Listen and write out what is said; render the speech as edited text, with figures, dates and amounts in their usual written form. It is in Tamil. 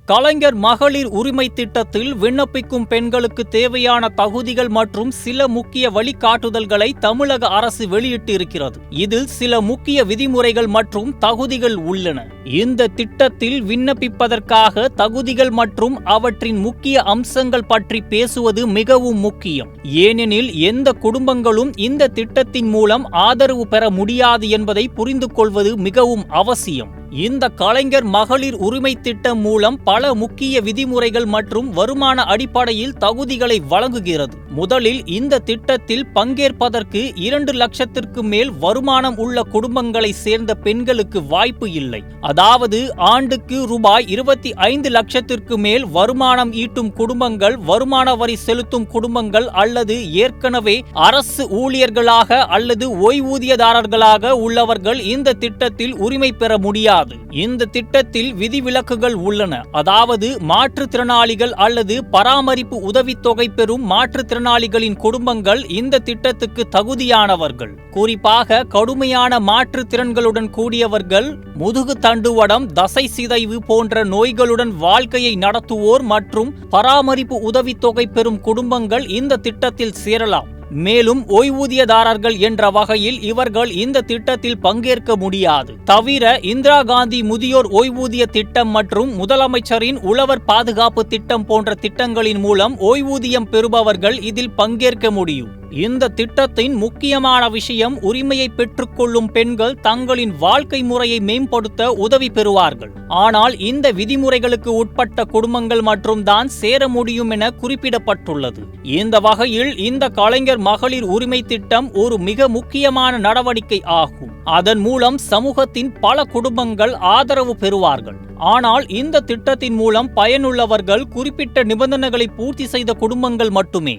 கலைஞர் மகளிர் உரிமை திட்டத்தில் விண்ணப்பிக்கும் பெண்களுக்கு தேவையான தகுதிகள் மற்றும் சில முக்கிய வழிகாட்டுதல்களை தமிழக அரசு வெளியிட்டிருக்கிறது. இதில் சில முக்கிய விதிமுறைகள் மற்றும் தகுதிகள் உள்ளன. இந்த திட்டத்தில் விண்ணப்பிப்பதற்காக தகுதிகள் மற்றும் அவற்றின் முக்கிய அம்சங்கள் பற்றி பேசுவது மிகவும் முக்கியம். ஏனெனில் எந்த குடும்பங்களும் இந்த திட்டத்தின் மூலம் ஆதரவு பெற முடியாது என்பதை புரிந்து கொள்வது மிகவும் அவசியம். இந்த கலைஞர் மகளிர் உரிமை திட்டம் மூலம் பல முக்கிய விதிமுறைகள் மற்றும் வருமான அடிப்படையில் தகுதிகளை வழங்குகிறது. முதலில் இந்த திட்டத்தில் பங்கேற்பதற்கு 2 லட்சத்திற்கு மேல் வருமானம் உள்ள குடும்பங்களை சேர்ந்த பெண்களுக்கு வாய்ப்பு இல்லை. அதாவது ஆண்டுக்கு ரூபாய் 25 லட்சத்திற்கு மேல் வருமானம் ஈட்டும் குடும்பங்கள், வருமான வரி செலுத்தும் குடும்பங்கள் அல்லது ஏற்கனவே அரசு ஊழியர்களாக அல்லது ஓய்வூதியதாரர்களாக உள்ளவர்கள் இந்த திட்டத்தில் உரிமை பெற முடியாது. இந்த திட்டத்தில் விதிவிலக்குகள் உள்ளன. அதாவது மாற்றுத்திறனாளிகள் அல்லது பராமரிப்பு உதவித்தொகை பெறும் மாற்றுத்திறனாளிகளின் குடும்பங்கள் இந்த திட்டத்துக்கு தகுதியானவர்கள். குறிப்பாக கடுமையான மாற்றுத்திறன்களுடன் கூடியவர்கள், முதுகு தண்டுவடம், தசை சிதைவு போன்ற நோய்களுடன் வாழ்க்கையை நடத்துவோர் மற்றும் பராமரிப்பு உதவித்தொகை பெறும் குடும்பங்கள் இந்த திட்டத்தில் சேரலாம். மேலும் ஓய்வூதியதாரர்கள் என்ற வகையில் இவர்கள் இந்த திட்டத்தில் பங்கேற்க முடியாது. தவிர இந்திரா காந்தி முதியோர் ஓய்வூதிய திட்டம் மற்றும் முதலமைச்சரின் உழவர் பாதுகாப்பு திட்டம் போன்ற திட்டங்களின் மூலம் ஓய்வூதியம் பெறுபவர்கள் இதில் பங்கேற்க முடியும். இந்த திட்டத்தின் முக்கியமான விஷயம், உரிமையை பெற்றுக்கொள்ளும் பெண்கள் தங்களின் வாழ்க்கை முறையை மேம்படுத்த உதவி பெறுவார்கள். ஆனால் இந்த விதிமுறைகளுக்கு உட்பட்ட குடும்பங்கள் மற்றும் தான் சேர முடியும் என குறிப்பிடப்பட்டுள்ளது. இந்த வகையில் இந்த கலைஞர் மகளிர் உரிமை திட்டம் ஒரு மிக முக்கியமான நடவடிக்கை ஆகும். அதன் மூலம் சமூகத்தின் பல குடும்பங்கள் ஆதரவு பெறுவார்கள். ஆனால் இந்த திட்டத்தின் மூலம் பயனுள்ளவர்கள் குறிப்பிட்ட நிபந்தனைகளை பூர்த்தி செய்த குடும்பங்கள் மட்டுமே.